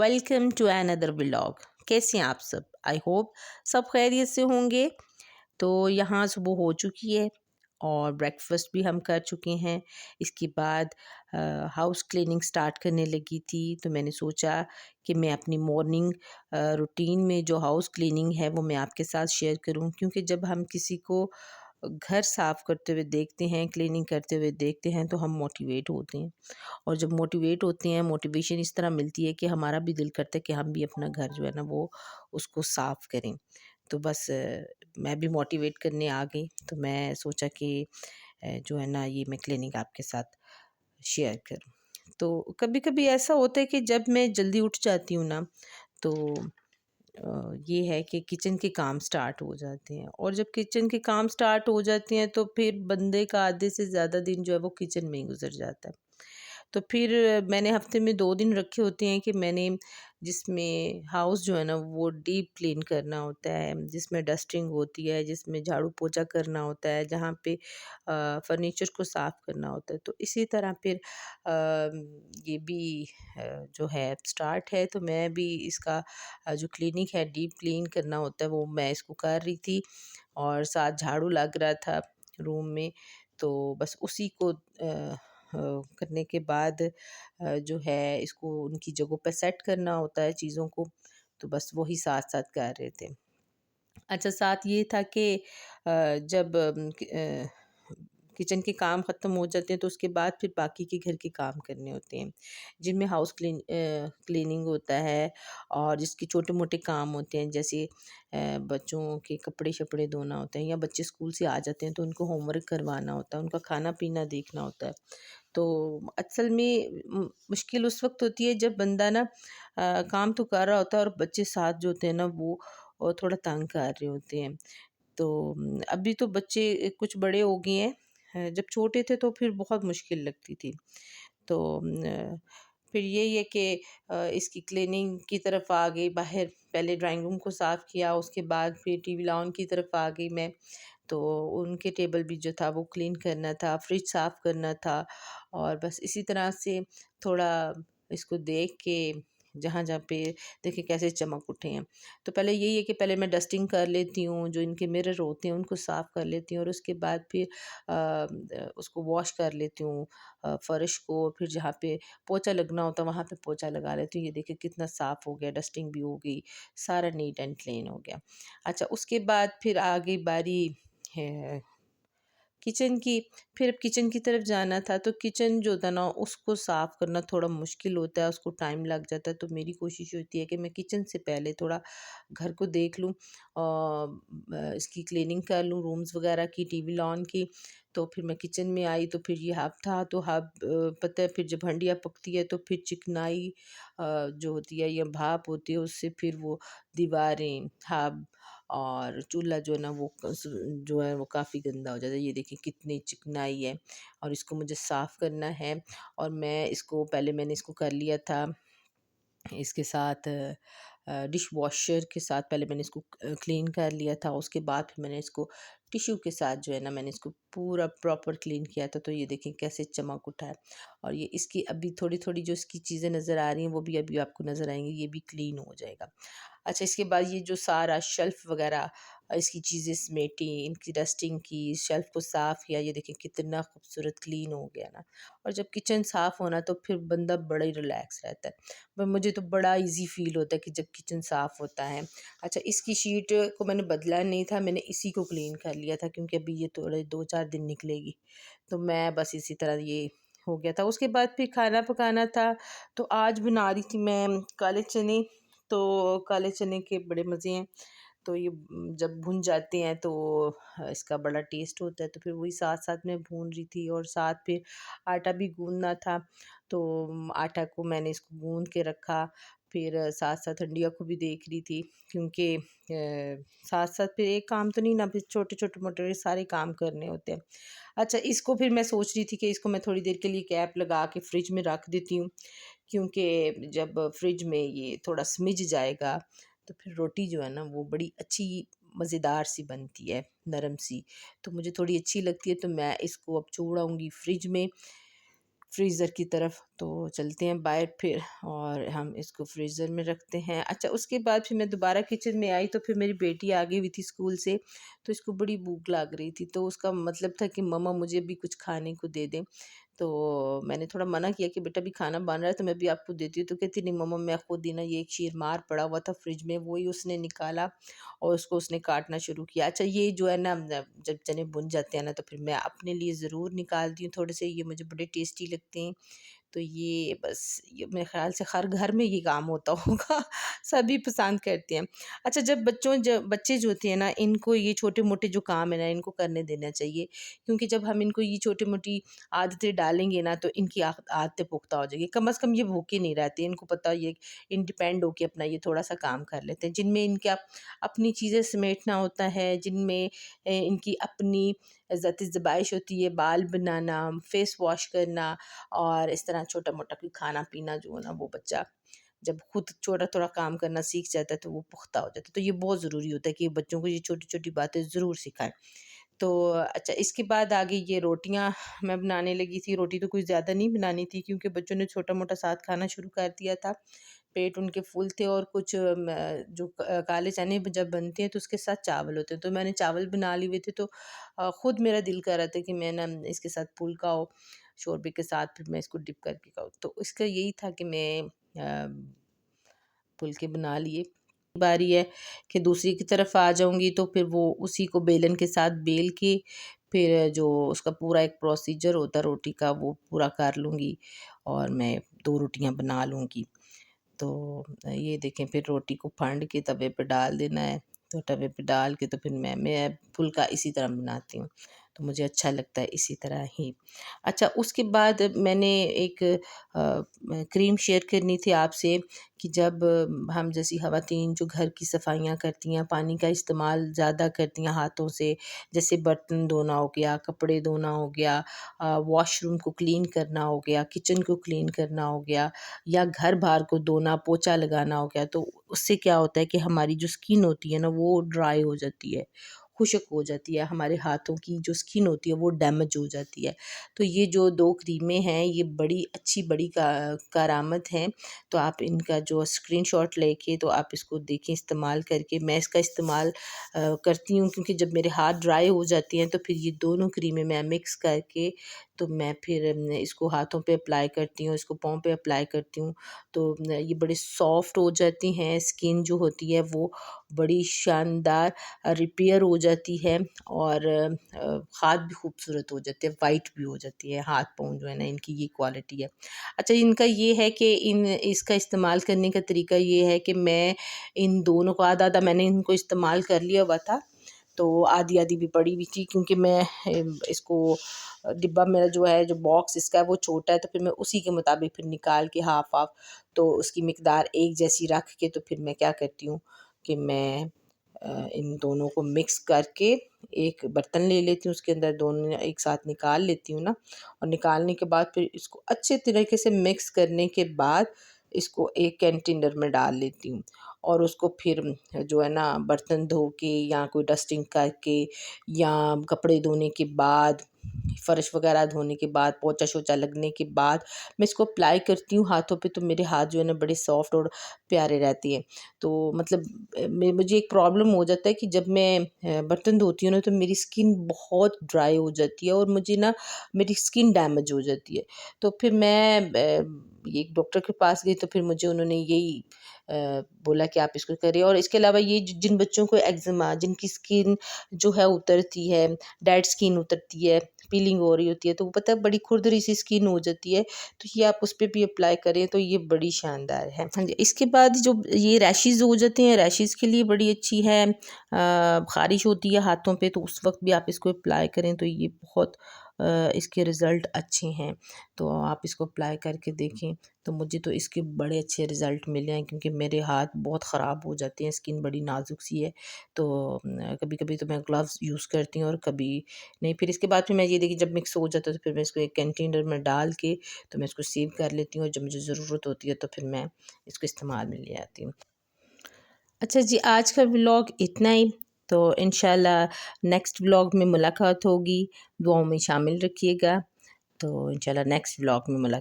Welcome to another vlog. कैसे हैं आप सब? आई होप सब खैरियत से होंगे। तो यहाँ सुबह हो चुकी है और ब्रेकफास्ट भी हम कर चुके हैं। इसके बाद हाउस क्लीनिंग स्टार्ट करने लगी थी, तो मैंने सोचा कि मैं अपनी मॉर्निंग रूटीन में जो हाउस क्लीनिंग है वो मैं आपके साथ शेयर करूं, क्योंकि जब हम किसी को घर साफ़ करते हुए देखते हैं, क्लीनिंग करते हुए देखते हैं, तो हम मोटिवेट होते हैं। और जब मोटिवेट होते हैं, मोटिवेशन इस तरह मिलती है कि हमारा भी दिल करता है कि हम भी अपना घर जो है ना वो उसको साफ़ करें। तो बस मैं भी मोटिवेट करने आ गई, तो मैं सोचा कि जो है ना ये मैं क्लीनिंग आपके साथ शेयर करूँ। तो कभी-कभी ऐसा होता है कि जब मैं जल्दी उठ जाती हूँ ना, तो ये है कि किचन के काम स्टार्ट हो जाते हैं, और जब किचन के काम स्टार्ट हो जाते हैं तो फिर बंदे का आधे से ज़्यादा दिन जो है वो किचन में ही गुजर जाता है। तो फिर मैंने हफ्ते में 2 दिन रखे होते हैं कि मैंने जिसमें हाउस जो है ना वो डीप क्लीन करना होता है, जिसमें डस्टिंग होती है, जिसमें झाड़ू पोछा करना होता है, जहाँ पे फर्नीचर को साफ़ करना होता है। तो इसी तरह फिर ये भी जो है स्टार्ट है, तो मैं भी इसका जो क्लीनिक है, डीप क्लीन करना होता है, वो मैं इसको कर रही थी और साथ झाड़ू लग रहा था रूम में। तो बस उसी को करने के बाद जो है इसको उनकी जगहों पे सेट करना होता है चीज़ों को, तो बस वही साथ-साथ कर रहे थे। अच्छा, साथ ये था कि जब किचन के काम ख़त्म हो जाते हैं तो उसके बाद फिर बाकी के घर के काम करने होते हैं, जिनमें हाउस क्लीनिंग होता है, और जिसके छोटे-मोटे काम होते हैं, जैसे बच्चों के कपड़े-शपड़े धोना होते हैं, या बच्चे स्कूल से आ जाते हैं तो उनको होमवर्क करवाना होता है, उनका खाना-पीना देखना होता है। तो असल में मुश्किल उस वक़्त होती है जब बंदा ना काम तो कर रहा होता है और बच्चे साथ जो होते हैं ना वो थोड़ा तंग कर रहे होते हैं। तो अभी तो बच्चे कुछ बड़े हो गए हैं। जब छोटे थे तो फिर बहुत मुश्किल लगती थी। तो फिर यही है कि इसकी क्लीनिंग की तरफ आ गई, बाहर पहले ड्राइंग रूम को साफ़ किया, उसके बाद फिर टीवी लॉन की तरफ आ गई मैं। तो उनके टेबल भी जो था वो क्लीन करना था, फ्रिज साफ़ करना था, और बस इसी तरह से थोड़ा इसको देख के जहाँ-जहाँ पे देखिए कैसे चमक उठे हैं। तो पहले यही है कि पहले मैं डस्टिंग कर लेती हूँ, जो इनके मिरर होते हैं उनको साफ़ कर लेती हूँ, और उसके बाद फिर उसको वॉश कर लेती हूँ फ़र्श को, फिर जहाँ पे पोछा लगना होता है वहाँ पे पोछा लगा लेती हूँ। ये देखिए कितना साफ़ हो गया, डस्टिंग भी हो गई, सारा नीट एंड क्लीन हो गया। अच्छा, उसके बाद फिर आ गई बारी है किचन की। फिर अब किचन की तरफ जाना था, तो किचन जो था ना उसको साफ़ करना थोड़ा मुश्किल होता है, उसको टाइम लग जाता है। तो मेरी कोशिश होती है कि मैं किचन से पहले थोड़ा घर को देख लूँ, इसकी क्लीनिंग कर लूँ, रूम्स वगैरह की, टीवी लॉन की। तो फिर मैं किचन में आई तो फिर ये हब था, तो हब पता है फिर जब हंडिया पकती है तो फिर चिकनाई जो होती है या भाप होती है उससे फिर वो दीवारें, हब और चूल्हा जो है ना वो जो है वो काफ़ी गंदा हो जाता है। ये देखिए कितनी चिकनाई है, और इसको मुझे साफ़ करना है। और मैं इसको पहले मैंने इसको कर लिया था इसके साथ डिश वॉशर के साथ, पहले मैंने इसको क्लीन कर लिया था, उसके बाद फिर मैंने इसको टिश्यू के साथ जो है ना मैंने इसको पूरा प्रॉपर क्लीन किया था। तो ये देखें कैसे चमक उठा है, और ये इसकी अभी थोड़ी-थोड़ी जो इसकी चीज़ें नज़र आ रही हैं वो भी अभी आपको नज़र आएँगी, ये भी क्लीन हो जाएगा। अच्छा, इसके बाद ये जो सारा शेल्फ़ वग़ैरह इसकी चीज़ें समेटी, इनकी डस्टिंग की, शेल्फ़ को साफ़ किया, ये देखें कितना खूबसूरत क्लीन हो गया ना। और जब किचन साफ़ होना तो फिर बंदा बड़ा ही रिलैक्स रहता है। पर मुझे तो बड़ा ईज़ी फ़ील होता है कि जब किचन साफ़ होता है। अच्छा, इसकी शीट को मैंने बदला नहीं था, मैंने इसी को क्लीन कर लिया था, क्योंकि अभी ये थोड़े 2-4 दिन निकलेगी। तो मैं बस इसी तरह ये हो गया था। उसके बाद फिर खाना पकाना था, तो आज बना रही थी मैं काले चने। तो काले चने के बड़े मज़े हैं। तो ये जब भुन जाते हैं तो इसका बड़ा टेस्ट होता है, तो फिर वही साथ-साथ मैं भून रही थी, और साथ फिर आटा भी गूँदना था। तो आटा को मैंने इसको गूँद के रखा, फिर साथ-साथ हंडिया को भी देख रही थी, क्योंकि साथ-साथ फिर एक काम तो नहीं ना, फिर छोटे-छोटे मोटे सारे काम करने होते हैं। अच्छा, इसको फिर मैं सोच रही थी कि इसको मैं थोड़ी देर के लिए कैप लगा के फ्रिज में रख देती हूँ, क्योंकि जब फ्रिज में ये थोड़ा स्मिज जाएगा तो फिर रोटी जो है ना वो बड़ी अच्छी मज़ेदार सी बनती है, नरम सी। तो मुझे थोड़ी अच्छी लगती है, तो मैं इसको अब छोड़ाऊँगी फ्रिज में। फ्रीज़र की तरफ। तो चलते हैं बाहर फिर और हम इसको फ्रीज़र में रखते हैं। अच्छा, उसके बाद फिर मैं दोबारा किचन में आई तो फिर मेरी बेटी आ गई हुई थी स्कूल से, तो इसको बड़ी भूख लग रही थी, तो उसका मतलब था कि मम्मा मुझे भी कुछ खाने को दे दें। तो मैंने थोड़ा मना किया कि बेटा अभी खाना बन रहा है तो मैं भी आपको देती हूँ, तो कहती नहीं मम्मा मैं खुद ही ना, ये एक शीरमार पड़ा हुआ था फ्रिज में, वही उसने निकाला और उसको उसने काटना शुरू किया। अच्छा, ये जो है ना, जब चने भुन जाते हैं ना तो फिर मैं अपने लिए ज़रूर निकालती हूँ थोड़े से, ये मुझे बड़े टेस्टी लगते हैं। तो ये बस, ये मेरे ख़्याल से हर घर में ये काम होता होगा, सभी पसंद करते हैं। अच्छा, जब बच्चे जो होते हैं ना, इनको ये छोटे-मोटे जो काम है ना, इनको करने देना चाहिए, क्योंकि जब हम इनको ये छोटी-मोटी आदतें डालेंगे ना, तो इनकी आदतें पुख्ता हो जाएगी। कम से कम ये भूखे नहीं रहते, इनको पता ये इंडिपेंड होके अपना ये थोड़ा-सा काम कर लेते हैं। जिनमें इनके अपनी चीज़ें समेटना होता है, जिनमें इनकी अपनी ज़ाती ज़बाइश होती है, बाल बनाना, फेस वॉश करना और इस तरह छोटा-मोटा कोई खाना-पीना जो है ना, वो बच्चा जब खुद थोड़ा-थोड़ा काम करना सीख जाता है तो वो पुख्ता हो जाता है। तो ये बहुत ज़रूरी होता है कि बच्चों को ये छोटी-छोटी बातें ज़रूर सिखाएँ। तो अच्छा, इसके बाद आगे ये रोटियाँ मैं बनाने लगी थी। रोटी तो कुछ ज़्यादा नहीं बनानी थी क्योंकि बच्चों ने छोटा-मोटा साथ खाना शुरू कर दिया था। पेट उनके फुल थे और कुछ जो काले चने जब बनते हैं तो उसके साथ चावल होते हैं। तो मैंने चावल बना लिए हुए थे, तो खुद मेरा दिल कर रहा था कि मैं ना इसके साथ पुलकाओ शोरबे के साथ फिर मैं इसको डिप करके खाऊँ। तो इसका यही था कि मैं फुलके बना लिए। बारी है कि दूसरी की तरफ आ जाऊँगी तो फिर वो उसी को बेलन के साथ बेल के फिर जो उसका पूरा एक प्रोसीजर होता है रोटी का, वो पूरा कर लूँगी और मैं 2 रोटियाँ बना लूँगी। तो ये देखें, फिर रोटी को फंड के तवे पे डाल देना है। तो तवे पे डाल के तो फिर मैं फुल्का इसी तरह बनाती हूँ। तो मुझे अच्छा लगता है इसी तरह ही। अच्छा, उसके बाद मैंने एक क्रीम शेयर करनी थी आपसे कि जब हम जैसी ख़वातीन जो घर की सफाइयाँ करती हैं, पानी का इस्तेमाल ज़्यादा करती हैं हाथों से, जैसे बर्तन धोना हो गया, कपड़े धोना हो गया, वॉशरूम को क्लीन करना हो गया, किचन को क्लीन करना हो गया या घर-बार को धोना, पोछा लगाना हो गया, तो उससे क्या होता है कि हमारी जो स्किन होती है ना, वो ड्राई हो जाती है, खुश्क हो जाती है, हमारे हाथों की जो स्किन होती है वो डैमेज हो जाती है। तो ये जो 2 क्रीमें हैं, ये बड़ी अच्छी बड़ी कारामद हैं। तो आप इनका जो स्क्रीनशॉट लेके तो आप इसको देखें इस्तेमाल करके। मैं इसका इस्तेमाल करती हूँ क्योंकि जब मेरे हाथ ड्राई हो जाते हैं तो फिर ये दोनों क्रीमें मैं मिक्स करके तो मैं फिर इसको हाथों पे अप्लाई करती हूँ, इसको पाँव पे अप्लाई करती हूँ। तो ये बड़े सॉफ्ट हो जाती हैं, स्किन जो होती है वो बड़ी शानदार रिपेयर हो जाती है और हाथ भी खूबसूरत हो जाते हैं, वाइट भी हो जाती है, हाथ-पाँव जो है ना, इनकी ये क्वालिटी है। अच्छा, इनका ये है कि इन इसका इस्तेमाल करने का तरीका ये है कि मैं इन दोनों को आधा-आधा मैंने इनको इस्तेमाल कर लिया हुआ था, तो आधी-आधी भी पड़ी हुई थी क्योंकि मैं इसको डिब्बा मेरा जो है, जो बॉक्स इसका है वो छोटा है, तो फिर मैं उसी के मुताबिक फिर निकाल के हाफ़-हाफ़ तो उसकी मिकदार एक जैसी रख के तो फिर मैं क्या करती हूँ कि मैं इन दोनों को मिक्स करके एक बर्तन ले लेती हूँ, उसके अंदर दोनों एक साथ निकाल लेती हूँ ना, और निकालने के बाद फिर इसको अच्छे तरीके से मिक्स करने के बाद इसको एक कंटेनर में डाल लेती हूँ और उसको फिर जो है ना, बर्तन धो के या कोई डस्टिंग करके या कपड़े धोने के बाद, फ़र्श वगैरह धोने के बाद, पोंछा-शोछा लगने के बाद मैं इसको अप्लाई करती हूँ हाथों पे, तो मेरे हाथ जो है ना बड़े सॉफ्ट और प्यारे रहते हैं। तो मतलब मुझे एक प्रॉब्लम हो जाता है कि जब मैं बर्तन धोती हूँ ना तो मेरी स्किन बहुत ड्राई हो जाती है और मुझे ना मेरी स्किन डैमेज हो जाती है। तो फिर मैं एक डॉक्टर के पास गई तो फिर मुझे उन्होंने यही बोला कि आप इसको करिए। और इसके अलावा ये जिन बच्चों को एक्ज़िमा, जिनकी स्किन जो है उतरती है, डेड स्किन उतरती है, पीलिंग हो रही होती है, तो वो पता है बड़ी खुरदरी सी स्किन हो जाती है, तो ये आप उस पे भी अप्लाई करें तो ये बड़ी शानदार है। हाँ जी, इसके बाद जो ये रैशेज़ हो जाते हैं, रैशेज़ के लिए बड़ी अच्छी है। ख़ारिश होती है हाथों पे तो उस वक़्त भी आप इसको अप्लाई करें तो ये बहुत इसके रिज़ल्ट अच्छे हैं। तो आप इसको अप्लाई करके देखें। तो मुझे तो इसके बड़े अच्छे रिज़ल्ट मिले हैं क्योंकि मेरे हाथ बहुत ख़राब हो जाते हैं, स्किन बड़ी नाज़ुक सी है। तो कभी-कभी तो मैं ग्लव्स यूज़ करती हूँ और कभी नहीं। फिर इसके बाद फिर मैं ये देखिए जब मिक्स हो जाता है तो फिर मैं इसको एक कंटेनर में डाल के तो मैं इसको सेव कर लेती हूँ और जब मुझे ज़रूरत होती है तो फिर मैं इसको इस्तेमाल में ले आती हूँ। अच्छा जी, आज का व्लॉग इतना ही। तो इंशाल्लाह नेक्स्ट व्लॉग में मुलाकात होगी। दुआओं में शामिल रखिएगा। तो इंशाल्लाह नेक्स्ट व्लॉग में मुला